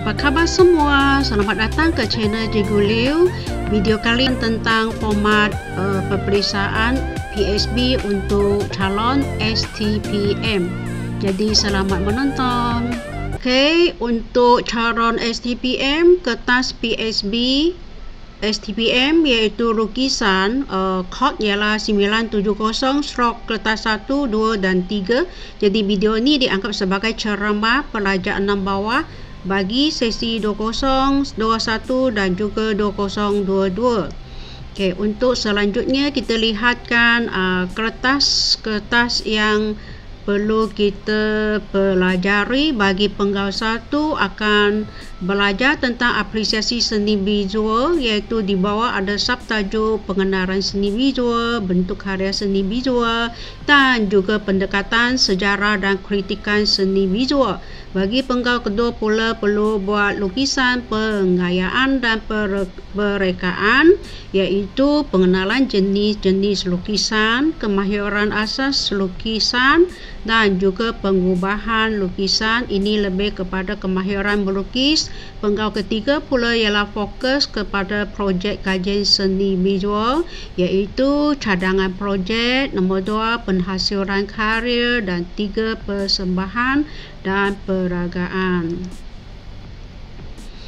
Apa khabar semua? Selamat datang ke channel Cikgu Liu. Video kali ini tentang format peperiksaan PSB untuk calon STPM. Jadi selamat menonton. Okey, untuk calon STPM, kertas PSB STPM iaitu lukisan kod ialah 970 stroke kertas 1, 2 dan 3. Jadi video ini dianggap sebagai ceramah pelajar 6 bawah bagi sesi 20, 21 dan juga 2022. Okey, untuk selanjutnya kita lihatkan kertas yang perlu kita pelajari. Bagi penggaul 1 akan belajar tentang apresiasi seni visual, iaitu di bawah ada subtajuk pengenalan seni visual, bentuk karya seni visual dan juga pendekatan sejarah dan kritikan seni visual. Bagi penggaul kedua pula perlu buat lukisan penggayaan dan perekaan, iaitu pengenalan jenis-jenis lukisan, kemahiran asas lukisan dan juga pengubahan lukisan. Ini lebih kepada kemahiran melukis. Penggaul ketiga pula ialah fokus kepada projek kajian seni visual, iaitu cadangan projek. Nombor 2 penghasilan karya dan 3 persembahan dan peragaan.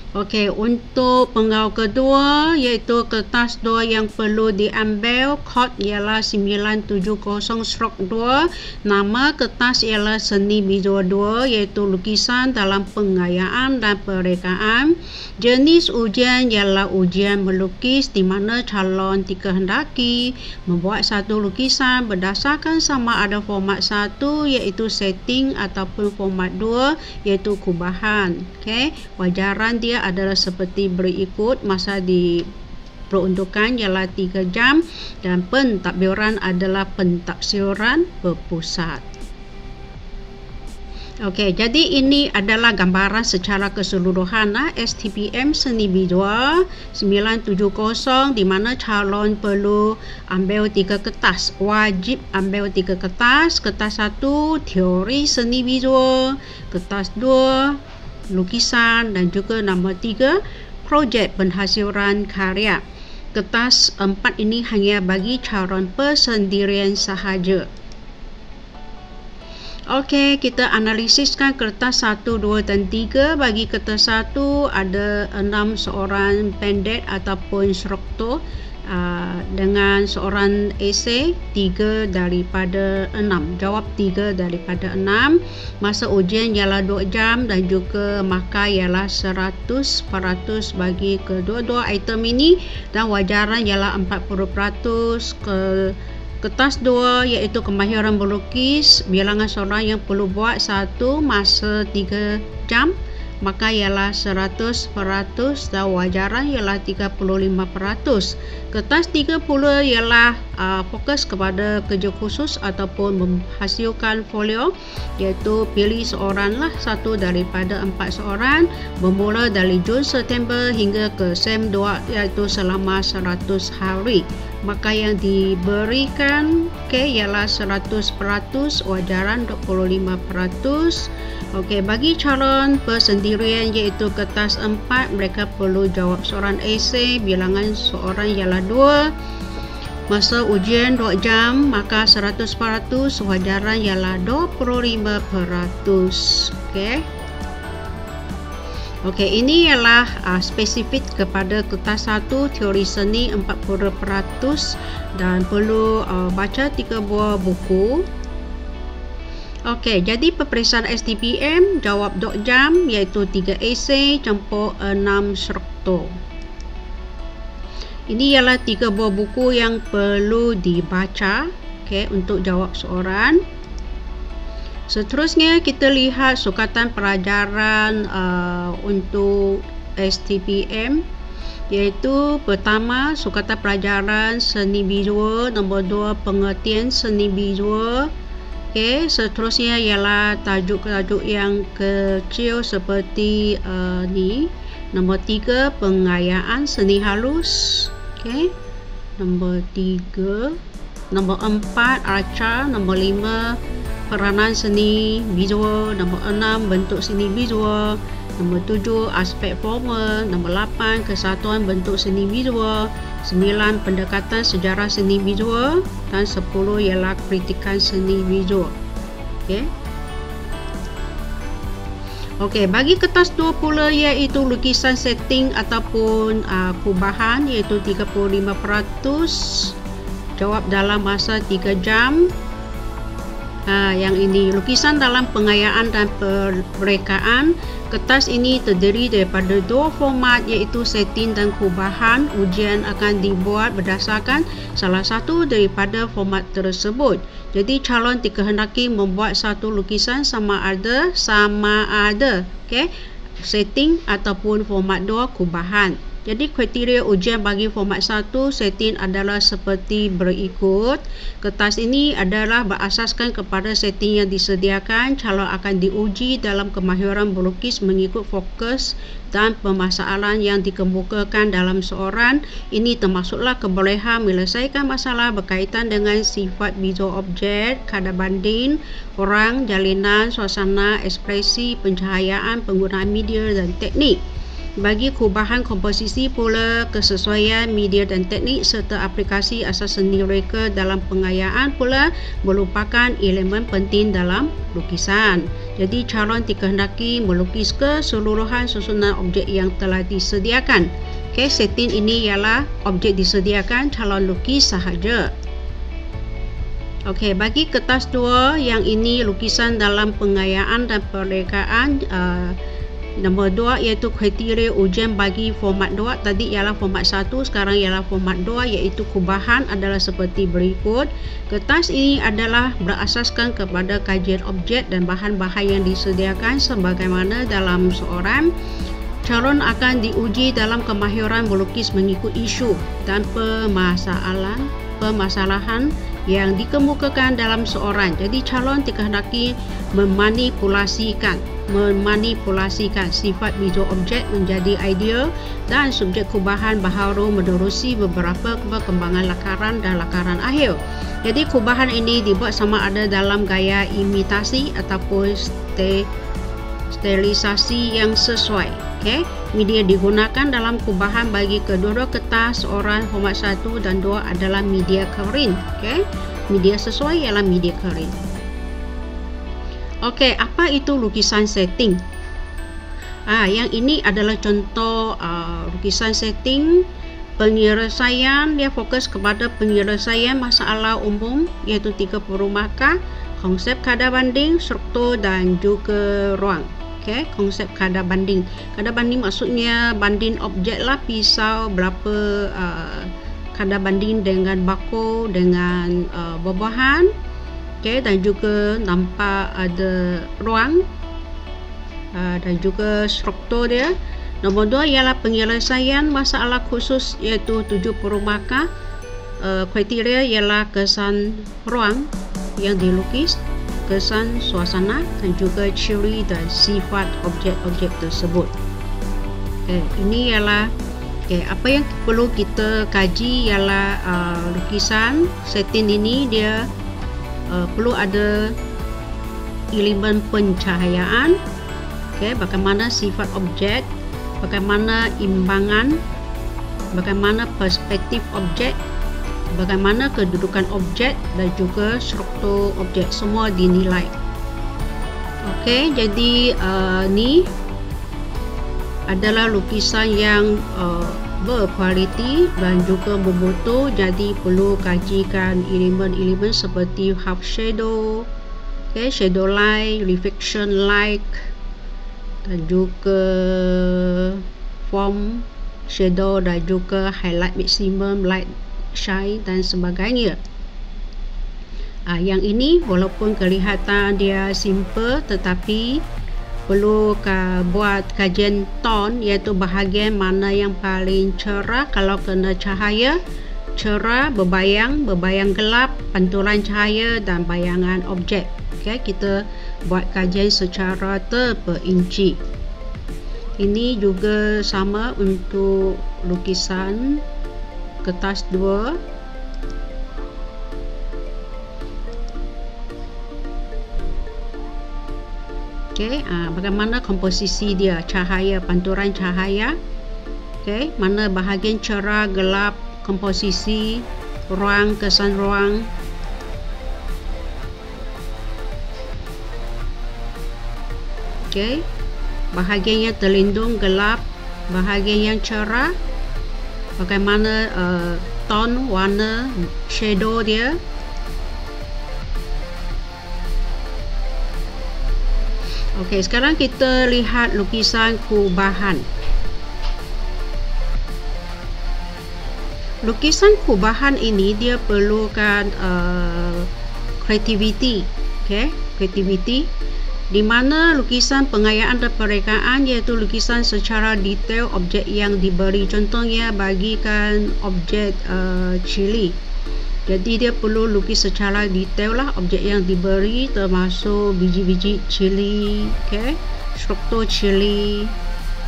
Okey, untuk penggaul kedua iaitu kertas 2 yang perlu diambil, kod ialah 970/2. Nama kertas ialah seni visual 2, iaitu lukisan dalam penggayaan dan perekaan. Jenis ujian ialah ujian melukis, di mana calon dikehendaki membuat satu lukisan berdasarkan sama ada format 1 iaitu setting ataupun format 2 iaitu kubahan. Okey, wajaran dia adalah seperti berikut. Masa diperuntukkan ialah 3 jam dan pentadbiran adalah pentafsiran berpusat. Okey, jadi ini adalah gambaran secara keseluruhan STPM seni visual 970, di mana calon perlu ambil 3 kertas. Wajib ambil 3 kertas. Kertas 1 teori seni visual, kertas 2 lukisan dan juga nombor 3 projek penghasilan karya. Kertas 4 ini hanya bagi calon persendirian sahaja. Okey, kita analisiskan kertas 1, 2 dan 3. Bagi kertas 1 ada 6 seorang pendek ataupun struktur dengan seorang esei 3 daripada 6. Jawab 3 daripada 6. Masa ujian ialah 2 jam dan juga markah ialah 100% bagi kedua-dua item ini, dan wajaran ialah 40%. Kertas 2 iaitu kemahiran melukis, bilangan seorang yang perlu buat 1 masa 3 jam, maka ialah 100% dan wajaran ialah 35%. Kertas 3 pula ialah fokus kepada kerja khusus ataupun menghasilkan folio, iaitu pilih seorang lah, 1 daripada 4 seorang, bermula dari Jun September hingga ke Sem 2 iaitu selama 100 hari. Maka yang diberikan ialah 100%, wajaran 25%. Okey, bagi calon persendirian iaitu kertas 4, mereka perlu jawab seorang esei, bilangan seorang ialah 2. Masa ujian 2 jam, maka 100%, wajaran ialah 25%. Okey, ini ialah spesifik kepada kertas 1 teori seni 40% dan perlu baca 3 buah buku. Okey, jadi peperiksaan STPM jawab 2 jam iaitu 3 esei campur 6 struktur. Ini ialah 3 buah buku yang perlu dibaca untuk jawab soalan. Seterusnya kita lihat sukatan pelajaran untuk STPM, iaitu pertama sukatan pelajaran seni visual, nombor 2 pengertian seni visual. Seterusnya ialah tajuk-tajuk yang kecil seperti ni. Nombor 3 penggayaan seni halus. Nombor 3. Nombor 4 arca. Nombor 5 peranan seni visual. Nombor 6 bentuk seni visual. Nombor 7, aspek formal. Nombor 8, kesatuan bentuk seni visual. 9, pendekatan sejarah seni visual. Dan 10 ialah kritikan seni visual. Okey, bagi kertas 2 pula iaitu lukisan setting ataupun kubahan iaitu 35%. Jawab dalam masa 3 jam. Yang ini lukisan dalam pengayaan dan perekaan. Kertas ini terdiri daripada 2 format iaitu setting dan kubahan. Ujian akan dibuat berdasarkan salah satu daripada format tersebut. Jadi calon dikehendaki membuat satu lukisan sama ada setting ataupun format 2 kubahan. Jadi kriteria ujian bagi format 1 setting adalah seperti berikut. Kertas ini adalah berasaskan kepada setting yang disediakan. Calon akan diuji dalam kemahiran melukis mengikut fokus dan permasalahan yang dikemukakan dalam soalan. Ini termasuklah kebolehan menyelesaikan masalah berkaitan dengan sifat visual objek, kadar banding, orang, jalinan, suasana, ekspresi, pencahayaan, penggunaan media dan teknik. Bagi kubahan komposisi pula, kesesuaian media dan teknik serta aplikasi asas seni reka dalam pengayaan pula merupakan elemen penting dalam lukisan. Jadi calon dikehendaki melukis keseluruhan susunan objek yang telah disediakan. Setting ini ialah objek disediakan, calon lukis sahaja. Bagi kertas 2 yang ini lukisan dalam pengayaan dan perekaan. Nombor 2 iaitu kriteria ujian bagi format 2. Tadi ialah format 1, sekarang ialah format 2 iaitu kubahan adalah seperti berikut. Kertas ini adalah berasaskan kepada kajian objek dan bahan-bahan yang disediakan sebagaimana dalam soalan. Calon akan diuji dalam kemahiran melukis mengikut isu dan permasalahan yang dikemukakan dalam soalan. Jadi calon dikehendaki memanipulasikan sifat visual objek menjadi idea dan subjek kubahan baharu menerusi beberapa perkembangan lakaran dan lakaran akhir. Jadi kubahan ini dibuat sama ada dalam gaya imitasi ataupun sterilisasi yang sesuai. Media digunakan dalam kubahan bagi kedua-dua kertas soalan format 1 dan 2 adalah media kering. Media sesuai ialah media kering. Apa itu lukisan setting? Yang ini adalah contoh lukisan setting. Penyelesaian dia fokus kepada penyelesaian masalah umum iaitu 30 markah, konsep kadar banding, struktur dan juga ruang. Konsep kadar banding. Kadar banding maksudnya banding objek lah, pisau berapa kadar banding dengan bako, dengan buah-buahan. Dan juga nampak ada ruang dan juga struktur dia. Nombor 2 ialah penyelesaian masalah khusus iaitu 70 markah. Kriteria ialah kesan ruang yang dilukis, kesan suasana dan juga ciri dan sifat objek-objek tersebut. Ini ialah apa yang perlu kita kaji ialah lukisan setting ini dia perlu ada elemen pencahayaan, bagaimana sifat objek, bagaimana imbangan, bagaimana perspektif objek, bagaimana kedudukan objek dan juga struktur objek, semua dinilai. Jadi ni adalah lukisan yang berkualiti dan juga bermutu. Jadi perlu kajikan elemen-elemen seperti half shadow, shadow light, reflection light dan juga form shadow dan juga highlight maximum, light shine dan sebagainya. Yang ini walaupun kelihatan dia simple tetapi perlu buat kajian tone iaitu bahagian mana yang paling cerah. Kalau kena cahaya cerah, berbayang gelap, pantulan cahaya dan bayangan objek. Kita buat kajian secara terperinci. Ini juga sama untuk lukisan kertas 2. Okey, bagaimana komposisi dia, cahaya, panturan cahaya. Okey, mana bahagian cerah, gelap, komposisi, ruang, kesan ruang. Okey, bahagian yang terlindung, gelap, bahagian yang cerah, bagaimana tone, warna, shadow dia. Okey, sekarang kita lihat lukisan kubahan. Lukisan kubahan ini dia perlukan kreativiti, kreativiti, di mana lukisan pengayaan dan perekaan iaitu lukisan secara detail objek yang diberi. Contohnya bagikan objek cili. Jadi dia perlu lukis secara detail lah objek yang diberi, termasuk biji-biji cili, struktur cili,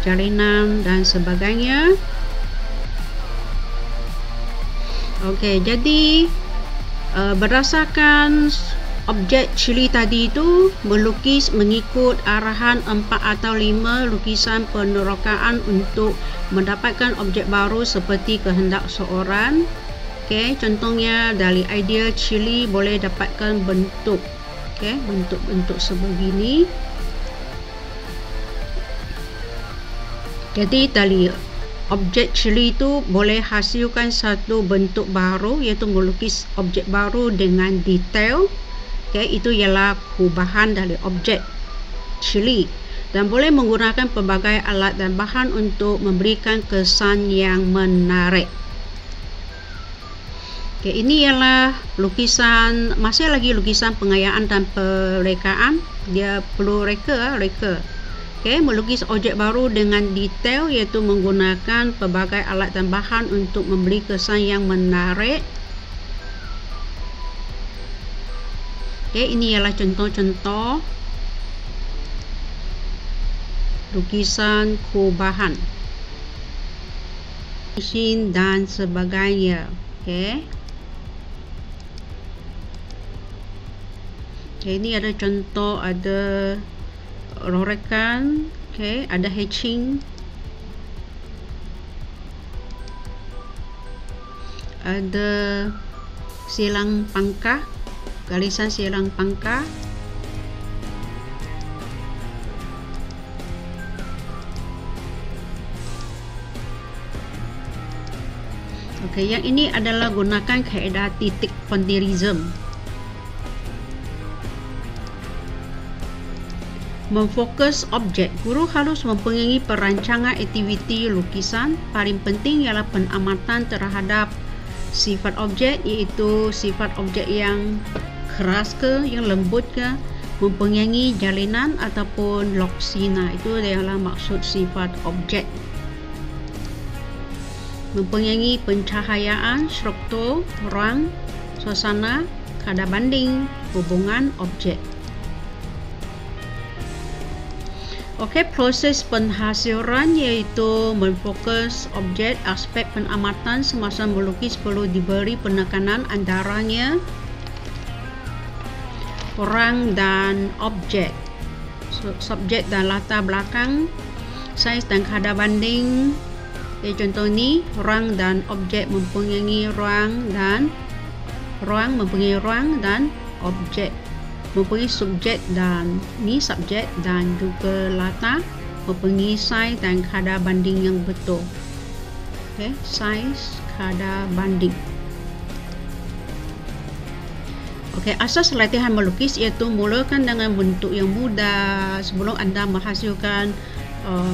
jalinan dan sebagainya. Okey, jadi berdasarkan objek cili tadi itu, melukis mengikut arahan 4 atau 5 lukisan penerokaan untuk mendapatkan objek baru seperti kehendak seorang. Contohnya dari idea cili boleh dapatkan bentuk, bentuk-bentuk sebegini. Jadi dari objek cili itu boleh hasilkan satu bentuk baru, iaitu melukis objek baru dengan detail. Itu ialah kubahan dari objek cili, dan boleh menggunakan pelbagai alat dan bahan untuk memberikan kesan yang menarik. Ini ialah lukisan, masih lagi lukisan pengayaan dan perekaan. Dia perlu reka. Melukis objek baru dengan detail, iaitu menggunakan pelbagai alat dan bahan untuk memberi kesan yang menarik. Ini ialah contoh-contoh lukisan kubahan, mesin dan sebagainya. Ini ada contoh, ada rorekan, ada hatching, ada silang pangkah, garisan silang pangkah. Yang ini adalah gunakan kaedah titik ponderism. Memfokus objek. Guru harus mempunyai perancangan aktiviti lukisan. Paling penting ialah pengamatan terhadap sifat objek, iaitu sifat objek yang keras ke, yang lembut ke, mempunyai jalinan ataupun loksina. Itu adalah maksud sifat objek. Mempunyai pencahayaan, struktur, ruang, suasana, kadar banding, hubungan objek. Proses penghasilan iaitu memfokus objek. Aspek pengamatan semasa melukis perlu diberi penekanan, antaranya orang dan objek, subjek dan latar belakang, saiz dan kadar banding. Contoh ni, orang dan objek mempunyai ruang dan objek mempunyai subjek dan subjek dan juga latar, mempunyai saiz dan kadar banding yang betul. Saiz, kadar banding. Asas latihan melukis iaitu mulakan dengan bentuk yang mudah. Sebelum anda menghasilkan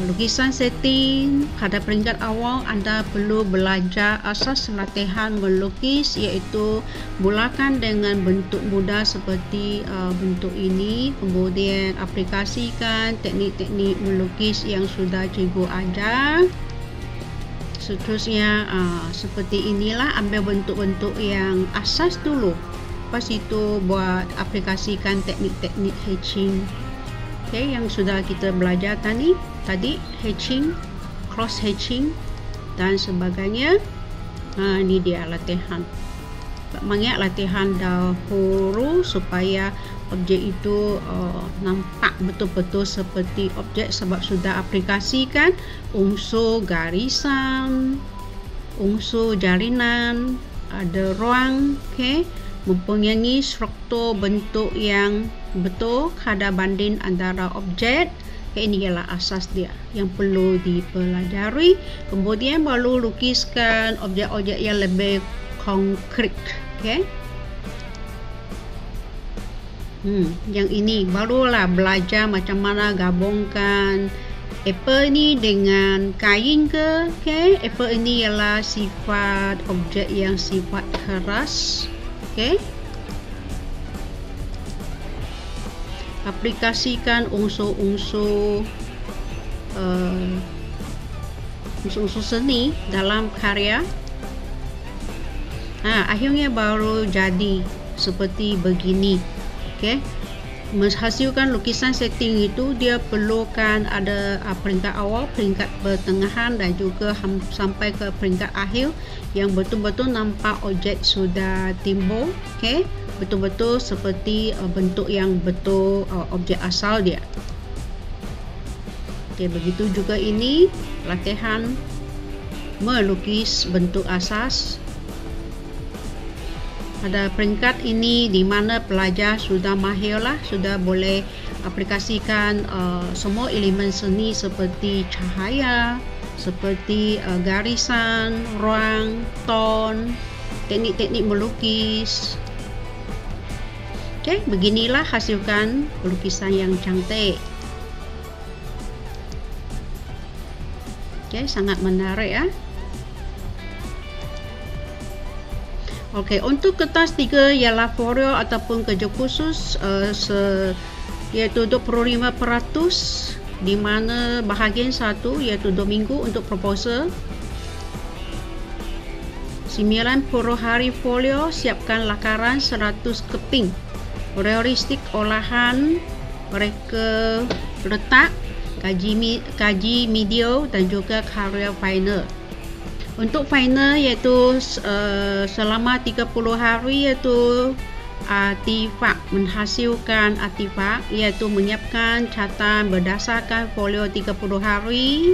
lukisan setting pada peringkat awal, anda perlu belajar asas latihan melukis, iaitu mulakan dengan bentuk mudah seperti bentuk ini, kemudian aplikasikan teknik-teknik melukis yang sudah cikgu ajar. Seterusnya seperti inilah, ambil bentuk-bentuk yang asas dulu, lepas itu buat aplikasikan teknik-teknik hatching yang sudah kita belajar tadi, hatching, cross hatching dan sebagainya. Ini dia latihan. Banyak latihan dahulu supaya objek itu nampak betul-betul seperti objek sebab sudah aplikasikan unsur garisan, unsur jalinan, ada ruang, mempunyai struktur bentuk yang betul, kadar banding antara objek. Ini ialah asas dia yang perlu dipelajari. Kemudian baru lukiskan objek-objek yang lebih konkret. Yang ini barulah belajar macam mana gabungkan apple ni dengan kain ke. Apple ini ialah sifat objek yang sifat keras. Aplikasikan unsur-unsur seni dalam karya. Akhirnya baru jadi seperti begini. Menghasilkan lukisan setting itu dia perlukan ada peringkat awal, peringkat pertengahan dan juga sampai ke peringkat akhir yang betul-betul nampak objek sudah timbul. Betul-betul seperti bentuk yang betul objek asal dia. Begitu juga ini latihan melukis bentuk asas. Pada peringkat ini di mana pelajar sudah mahir lah, sudah boleh aplikasikan semua elemen seni seperti cahaya, seperti garisan, ruang, tone, teknik-teknik melukis. Beginilah hasilkan lukisan yang cantik. Sangat menarik ya. Untuk kertas 3 ialah folio ataupun kerja khusus iaitu 25%, di mana bahagian 1 iaitu 2 minggu untuk proposal. 90 hari folio, siapkan lakaran 100 keping. Realistik olahan mereka letak, kaji video dan juga karya final. Untuk final iaitu selama 30 hari iaitu artifak, menghasilkan artifak iaitu menyiapkan catatan berdasarkan folio 30 hari.